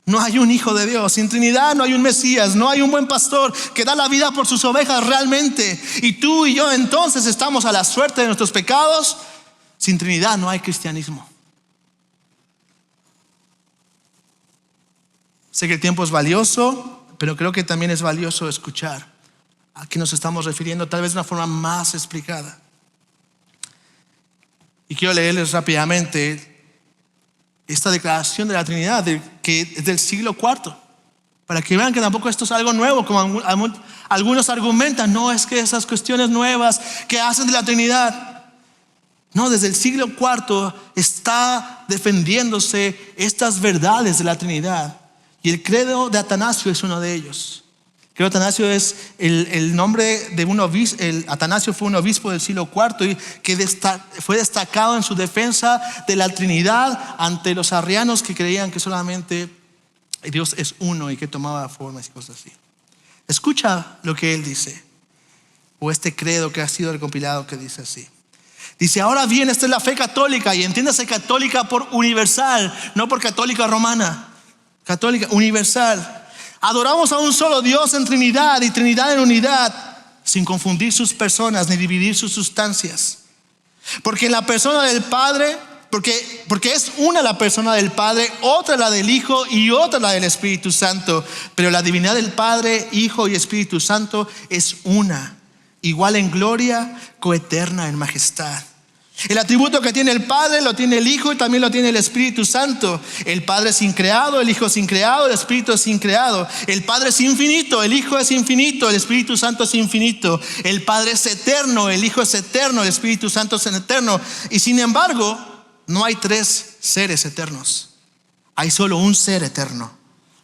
no hay un Hijo de Dios. Sin Trinidad no hay un Mesías, no hay un buen pastor que da la vida por sus ovejas realmente. Y tú y yo entonces estamos a la suerte de nuestros pecados. Sin Trinidad no hay cristianismo. Sé que el tiempo es valioso, pero creo que también es valioso escuchar a qué nos estamos refiriendo, tal vez de una forma más explicada. Y quiero leerles rápidamente esta declaración de la Trinidad, que es del siglo IV, para que vean que tampoco esto es algo nuevo, como algunos argumentan. No, es que esas cuestiones nuevas que hacen de la Trinidad. No, desde el siglo IV está defendiéndose estas verdades de la Trinidad. Y el credo de Atanasio es uno de ellos. El credo de Atanasio es el nombre de un obispo. Atanasio fue un obispo del siglo IV y que fue destacado en su defensa de la Trinidad ante los arrianos que creían que solamente Dios es uno y que tomaba formas y cosas así. Escucha lo que él dice, o este credo que ha sido recompilado, que dice así. Dice: ahora bien, esta es la fe católica, y entiéndase católica por universal, no por católica romana. Católica, universal. Adoramos a un solo Dios en Trinidad y Trinidad en unidad, sin confundir sus personas ni dividir sus sustancias. Porque en la persona del Padre, porque es una la persona del Padre, otra la del Hijo y otra la del Espíritu Santo. Pero la divinidad del Padre, Hijo y Espíritu Santo es una, igual en gloria, coeterna en majestad. El atributo que tiene el Padre lo tiene el Hijo y también lo tiene el Espíritu Santo. El Padre es increado, el Hijo es increado, el Espíritu es increado. El Padre es infinito, el Hijo es infinito, el Espíritu Santo es infinito. El Padre es eterno, el Hijo es eterno, el Espíritu Santo es eterno. Y sin embargo, no hay tres seres eternos. Hay solo un ser eterno.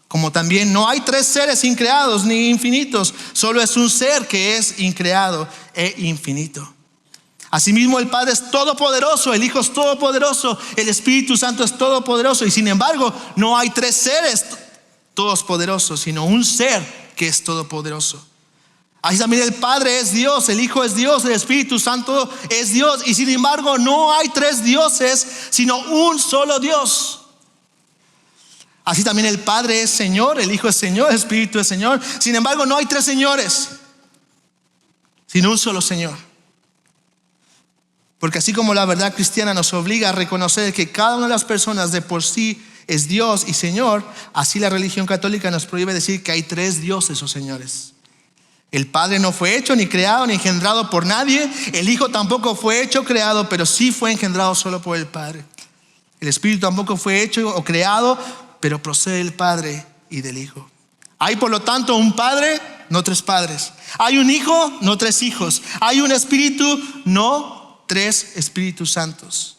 Como también no hay tres seres increados ni infinitos. Solo es un ser que es increado e infinito. Asimismo, el Padre es todopoderoso, el Hijo es todopoderoso, el Espíritu Santo es todopoderoso. Y sin embargo, no hay tres seres todos poderosos, sino un ser que es todopoderoso. Así también el Padre es Dios, el Hijo es Dios, el Espíritu Santo es Dios. Y sin embargo, no hay tres dioses, sino un solo Dios. Así también el Padre es Señor, el Hijo es Señor, el Espíritu es Señor. Sin embargo, no hay tres señores, sino un solo Señor. Porque así como la verdad cristiana nos obliga a reconocer que cada una de las personas de por sí es Dios y Señor, así la religión católica nos prohíbe decir que hay tres dioses o señores. El Padre no fue hecho, ni creado, ni engendrado por nadie. El Hijo tampoco fue hecho, creado, pero sí fue engendrado solo por el Padre. El Espíritu tampoco fue hecho o creado, pero procede del Padre y del Hijo. Hay por lo tanto un Padre, no tres padres. Hay un Hijo, no tres hijos. Hay un Espíritu, no tres Espíritus Santos.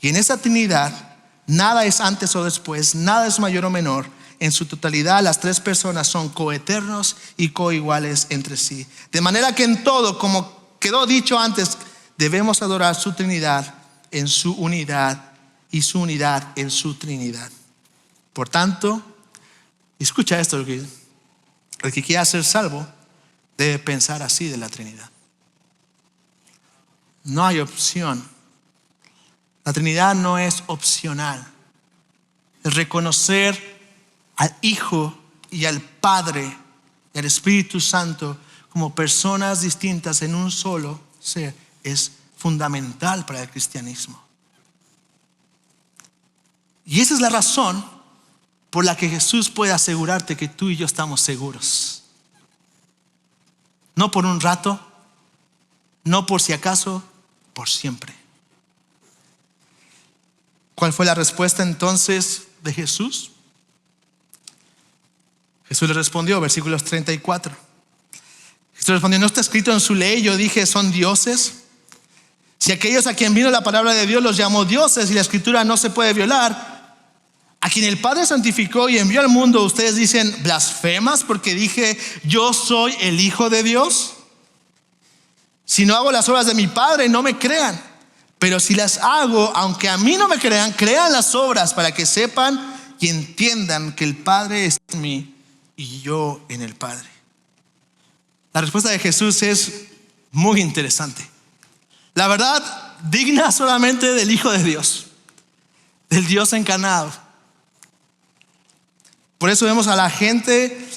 Y en esa Trinidad nada es antes o después, nada es mayor o menor. En su totalidad las tres personas son coeternos y coiguales entre sí. De manera que en todo, como quedó dicho antes, debemos adorar su Trinidad en su unidad y su unidad en su Trinidad. Por tanto, escucha esto, el que quiera ser salvo debe pensar así de la Trinidad. No hay opción. La Trinidad no es opcional. El reconocer al Hijo y al Padre y al Espíritu Santo como personas distintas en un solo ser es fundamental para el cristianismo. Y esa es la razón por la que Jesús puede asegurarte que tú y yo estamos seguros. No por un rato, no por si acaso, por siempre. ¿Cuál fue la respuesta entonces de Jesús? Jesús le respondió, versículos 34. Jesús respondió: ¿no está escrito en su ley? Yo dije, son dioses. Si aquellos a quien vino la palabra de Dios los llamó dioses y la escritura no se puede violar, a quien el Padre santificó y envió al mundo, ustedes dicen blasfemas porque dije yo soy el Hijo de Dios. Si no hago las obras de mi Padre, no me crean. Pero si las hago, aunque a mí no me crean, crean las obras para que sepan y entiendan que el Padre está en mí y yo en el Padre. La respuesta de Jesús es muy interesante. La verdad, digna solamente del Hijo de Dios, del Dios encarnado. Por eso vemos a la gente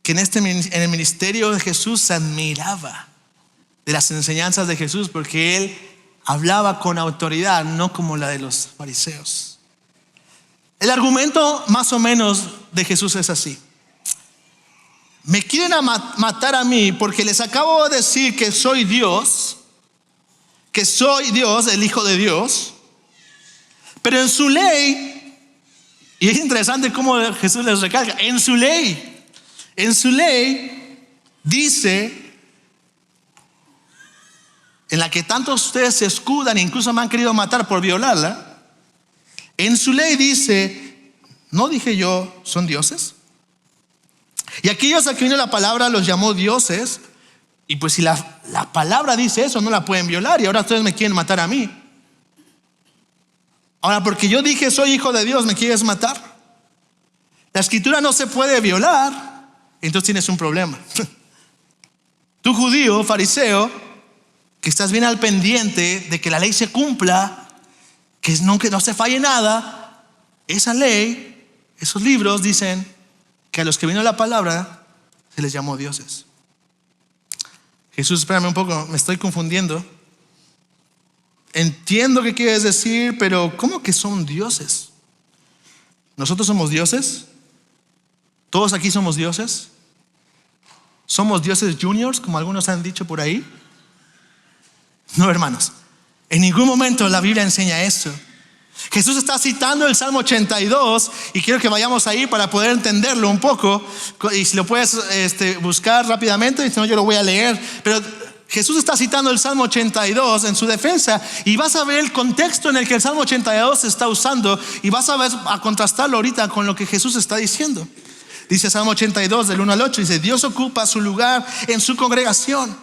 que en el ministerio de Jesús se admiraba de las enseñanzas de Jesús, porque Él hablaba con autoridad, no como la de los fariseos. El argumento más o menos de Jesús es así: me quieren matar a mí porque les acabo de decir que soy Dios, el Hijo de Dios, pero en su ley, y es interesante cómo Jesús les recalca, en su ley dice, en la que tantos ustedes se escudan e incluso me han querido matar por violarla, en su ley dice, ¿no dije yo son dioses? Y aquellos a quienes la palabra los llamó dioses, y pues si la palabra dice eso, no la pueden violar, y ahora ustedes me quieren matar a mí. Ahora, porque yo dije soy hijo de Dios, ¿me quieres matar? La escritura no se puede violar, entonces tienes un problema. Tú judío, fariseo, que estás bien al pendiente de que la ley se cumpla, que no se falle nada, esa ley, esos libros dicen que a los que vino la palabra se les llamó dioses. Jesús, espérame un poco, me estoy confundiendo. Entiendo qué quieres decir, pero ¿cómo que son dioses? ¿Nosotros somos dioses? ¿Todos aquí somos dioses? ¿Somos dioses juniors, como algunos han dicho por ahí? No, hermanos, en ningún momento la Biblia enseña eso. Jesús está citando el Salmo 82 y quiero que vayamos ahí para poder entenderlo un poco, y si lo puedes buscar rápidamente, y si no yo lo voy a leer. Pero Jesús está citando el Salmo 82 en su defensa, y vas a ver el contexto en el que el Salmo 82 se está usando, y vas a contrastarlo ahorita con lo que Jesús está diciendo. Dice Salmo 82 del 1 al 8, dice: Dios ocupa su lugar en su congregación,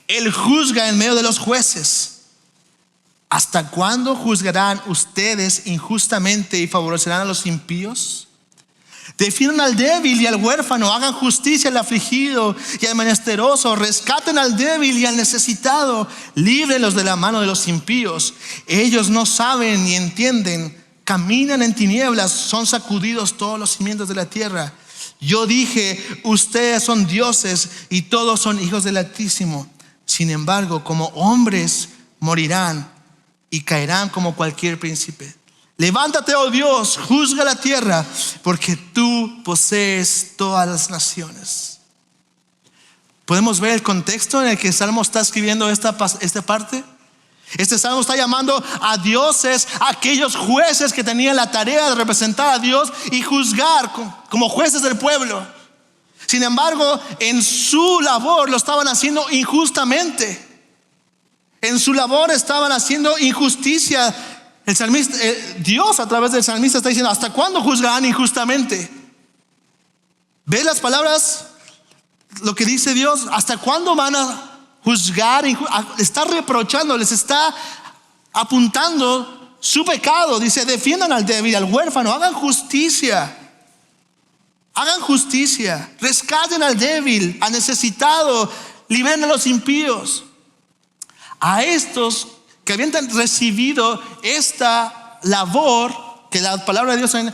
Él juzga en medio de los jueces. ¿Hasta cuándo juzgarán ustedes injustamente y favorecerán a los impíos? Defiendan al débil y al huérfano, hagan justicia al afligido y al menesteroso, rescaten al débil y al necesitado, líbrenlos de la mano de los impíos. Ellos no saben ni entienden, caminan en tinieblas, son sacudidos todos los cimientos de la tierra. Yo dije, ustedes son dioses y todos son hijos del Altísimo. Sin embargo, como hombres morirán y caerán como cualquier príncipe. Levántate, oh Dios, juzga la tierra, porque tú posees todas las naciones. ¿Podemos ver el contexto en el que el Salmo está escribiendo esta parte? Este Salmo está llamando a dioses, a aquellos jueces que tenían la tarea de representar a Dios y juzgar como jueces del pueblo. Sin embargo, en su labor lo estaban haciendo injustamente. En su labor estaban haciendo injusticia. El salmista, Dios a través del salmista está diciendo: ¿hasta cuándo juzgarán injustamente? ¿Ves las palabras? Lo que dice Dios: ¿hasta cuándo van a juzgar? Está reprochando, les está apuntando su pecado. Dice: defiendan al débil, al huérfano, hagan justicia. Hagan justicia, rescaten al débil, al necesitado, liberen a los impíos. A estos que habían recibido esta labor, que la palabra de Dios, Él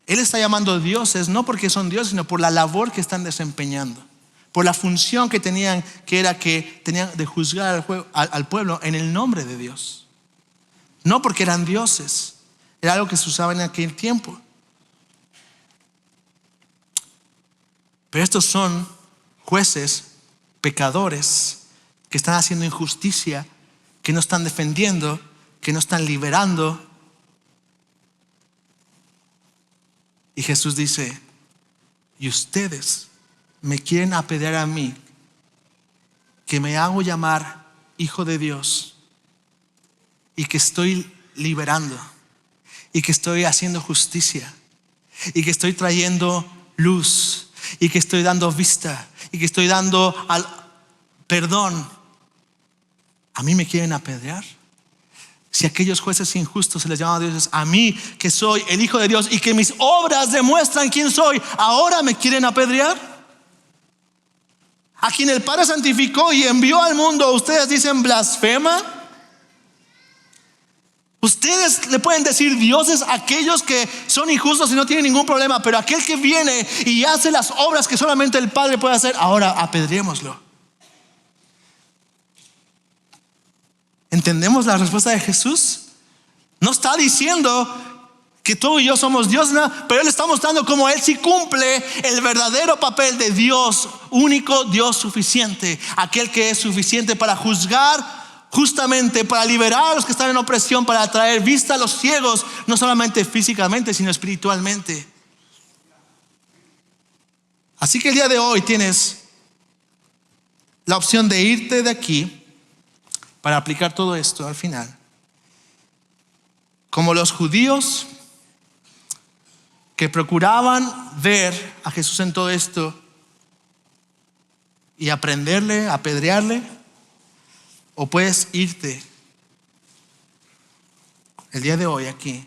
está llamando dioses, no porque son dioses, sino por la labor que están desempeñando, por la función que tenían, que tenían de juzgar al pueblo en el nombre de Dios. No porque eran dioses, era algo que se usaba en aquel tiempo. Pero estos son jueces, pecadores, que están haciendo injusticia, que no están defendiendo, que no están liberando. Y Jesús dice: y ustedes me quieren apedrear a mí, que me hago llamar hijo de Dios, y que estoy liberando, y que estoy haciendo justicia, y que estoy trayendo luz, y que estoy dando vista, y que estoy dando perdón. ¿A mí me quieren apedrear? Si aquellos jueces injustos se les llama a dioses, a mí que soy el Hijo de Dios y que mis obras demuestran quién soy, ¿ahora me quieren apedrear? A quien el Padre santificó y envió al mundo, ¿ustedes dicen blasfema? Ustedes le pueden decir dioses a aquellos que son injustos y no tienen ningún problema, pero aquel que viene y hace las obras que solamente el Padre puede hacer, ahora apedreémoslo. ¿Entendemos la respuesta de Jesús? No está diciendo que tú y yo somos Dios, ¿no? Pero Él está mostrando cómo Él sí cumple el verdadero papel de Dios único, Dios suficiente, aquel que es suficiente para juzgar justamente, para liberar a los que están en opresión, para traer vista a los ciegos, no solamente físicamente, sino espiritualmente. Así que el día de hoy tienes la opción de irte de aquí para aplicar todo esto al final. Como los judíos que procuraban ver a Jesús en todo esto y aprenderle, apedrearle, o puedes irte el día de hoy aquí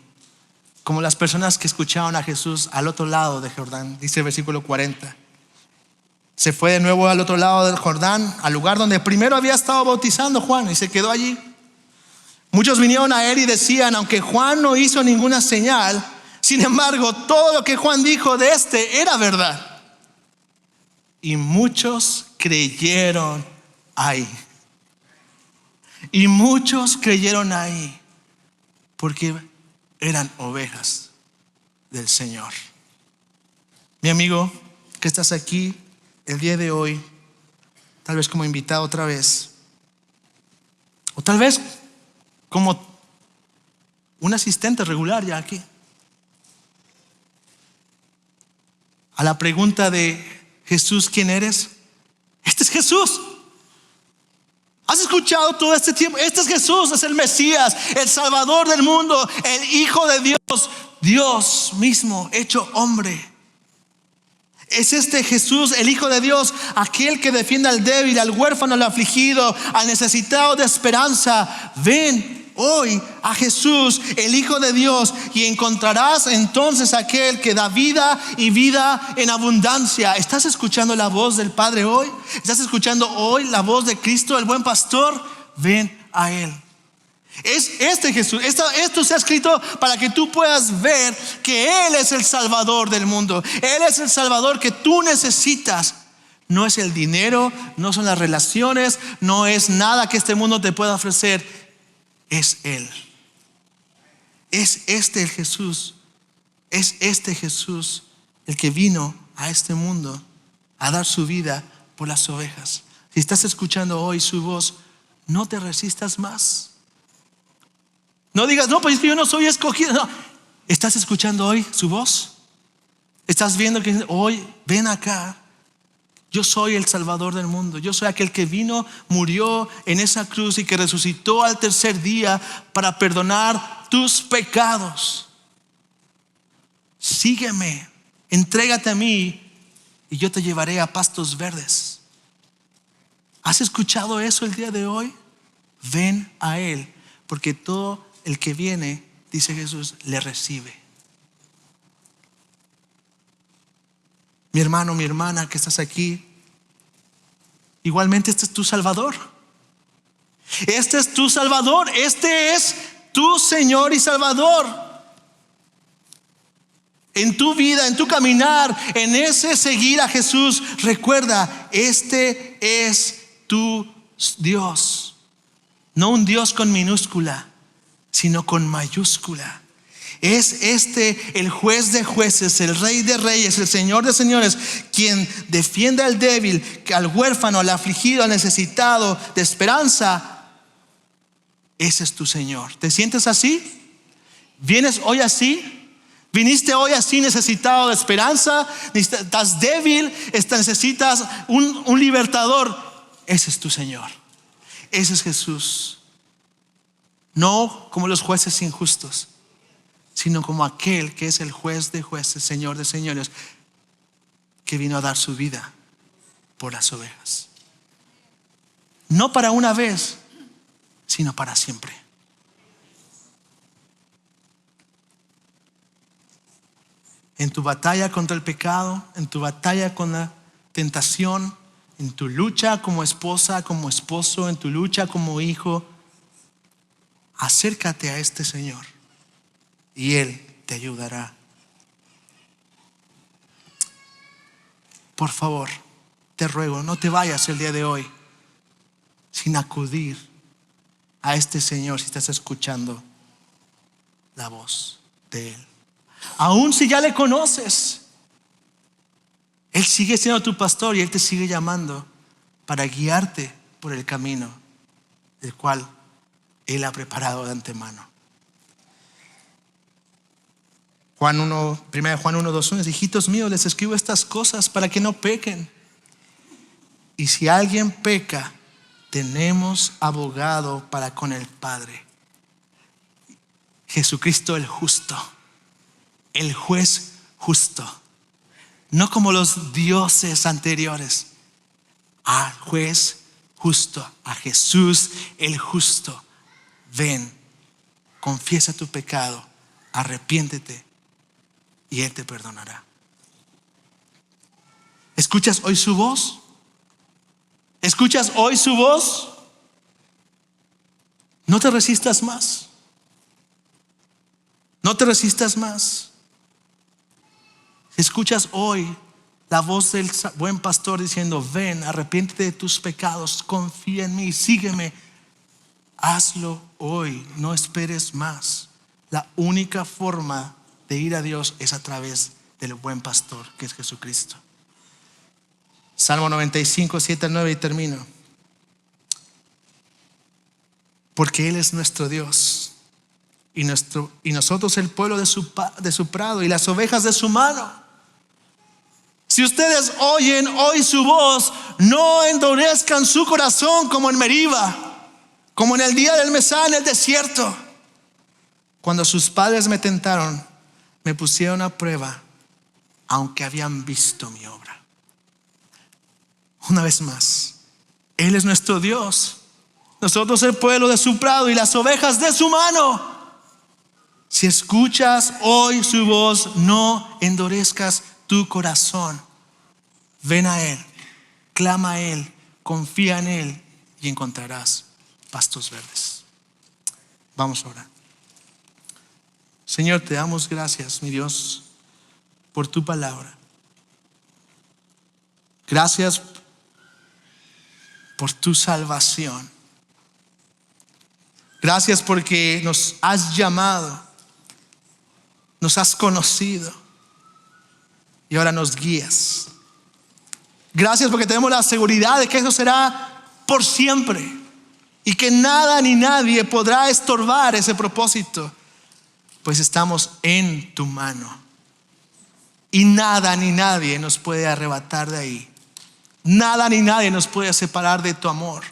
como las personas que escucharon a Jesús al otro lado de Jordán. Dice el versículo 40. Se fue de nuevo al otro lado del Jordán, al lugar donde primero había estado bautizando Juan, y se quedó allí. Muchos vinieron a él y decían: aunque Juan no hizo ninguna señal, sin embargo, todo lo que Juan dijo de este era verdad. Y muchos creyeron ahí. Y muchos creyeron ahí porque eran ovejas del Señor. Mi amigo, que estás aquí el día de hoy, tal vez como invitado otra vez, o tal vez como un asistente regular ya aquí. A la pregunta de Jesús, ¿quién eres? Este es Jesús. ¿Has escuchado todo este tiempo? Este es Jesús, es el Mesías, el Salvador del mundo, el Hijo de Dios, Dios mismo hecho hombre. Es este Jesús, el Hijo de Dios, aquel que defiende al débil, al huérfano, al afligido, al necesitado de esperanza. Ven hoy a Jesús, el Hijo de Dios, y encontrarás entonces aquel que da vida y vida en abundancia. ¿Estás escuchando la voz del Padre hoy? ¿Estás escuchando hoy la voz de Cristo, el buen pastor? Ven a Él. Es este Jesús. Esto se ha escrito para que tú puedas ver que Él es el Salvador del mundo. Él es el Salvador que tú necesitas. No es el dinero, no son las relaciones, no es nada que este mundo te pueda ofrecer. Es Él. Es este el Jesús. Es este Jesús el que vino a este mundo a dar su vida por las ovejas. Si estás escuchando hoy su voz, no te resistas más. No digas: no, pues es que yo no soy escogido. No. ¿Estás escuchando hoy su voz? ¿Estás viendo que hoy ven acá? Yo soy el Salvador del mundo. Yo soy aquel que vino, murió en esa cruz y que resucitó al tercer día para perdonar tus pecados. Sígueme, entrégate a mí y yo te llevaré a pastos verdes. ¿Has escuchado eso el día de hoy? Ven a Él, porque todo el que viene, dice Jesús, le recibe. Mi hermano, mi hermana que estás aquí, igualmente este es tu Salvador. Este es tu Salvador. Este es tu Señor y Salvador. En tu vida, en tu caminar, en ese seguir a Jesús, recuerda, este es tu Dios. No un Dios con minúscula, sino con mayúscula. Es este el juez de jueces, el rey de reyes, el señor de señores, quien defiende al débil, al huérfano, al afligido, al necesitado de esperanza. Ese es tu Señor. ¿Te sientes así? ¿Vienes hoy así? ¿Viniste hoy así necesitado de esperanza? ¿Estás débil? ¿Necesitas un libertador? Ese es tu Señor. Ese es Jesús. No como los jueces injustos, sino como aquel que es el juez de jueces, Señor de señores, que vino a dar su vida por las ovejas. No para una vez, sino para siempre. En tu batalla contra el pecado, en tu batalla con la tentación, en tu lucha como esposa, como esposo, en tu lucha como hijo, acércate a este Señor y Él te ayudará. Por favor, te ruego, no te vayas el día de hoy sin acudir a este Señor si estás escuchando la voz de Él. Aún si ya le conoces, Él sigue siendo tu pastor y Él te sigue llamando para guiarte por el camino el cual Él ha preparado de antemano. 1 Juan 1:2 dice: hijitos míos, les escribo estas cosas para que no pequen. Y si alguien peca, tenemos abogado para con el Padre, Jesucristo el justo, el juez justo. No como los dioses anteriores, al juez justo, a Jesús el justo. Ven, confiesa tu pecado, arrepiéntete y Él te perdonará. ¿Escuchas hoy su voz? ¿Escuchas hoy su voz? No te resistas más. No te resistas más. Escuchas hoy la voz del buen pastor diciendo: ven, arrepiéntete de tus pecados, confía en mí, sígueme. Hazlo hoy, no esperes más. La única forma de ir a Dios es a través del buen pastor, que es Jesucristo. Salmo 95, 7-9 y termino. Porque Él es nuestro Dios y nosotros el pueblo de su prado y las ovejas de su mano. Si ustedes oyen hoy su voz, no endurezcan su corazón como en Meriba, como en el día del Mesá en el desierto, cuando sus padres me tentaron, me pusieron a prueba, aunque habían visto mi obra. Una vez más, Él es nuestro Dios, nosotros el pueblo de su prado y las ovejas de su mano. Si escuchas hoy su voz, no endurezcas tu corazón. Ven a Él, clama a Él, confía en Él y encontrarás pastos verdes. Vamos a orar. Señor, te damos gracias, mi Dios, por tu palabra. Gracias por tu salvación. Gracias porque nos has llamado, nos has conocido y ahora nos guías. Gracias porque tenemos la seguridad de que eso será por siempre y que nada ni nadie podrá estorbar ese propósito, pues estamos en tu mano y nada ni nadie nos puede arrebatar de ahí. Nada ni nadie nos puede separar de tu amor.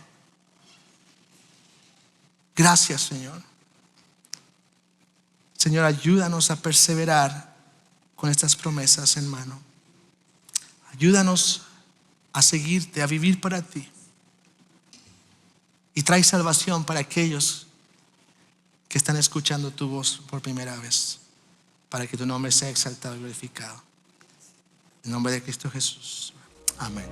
Gracias, Señor. Señor, ayúdanos a perseverar con estas promesas en mano. Ayúdanos a seguirte, a vivir para ti. Y trae salvación para aquellos que están escuchando tu voz por primera vez, para que tu nombre sea exaltado y glorificado. En nombre de Cristo Jesús. Amén.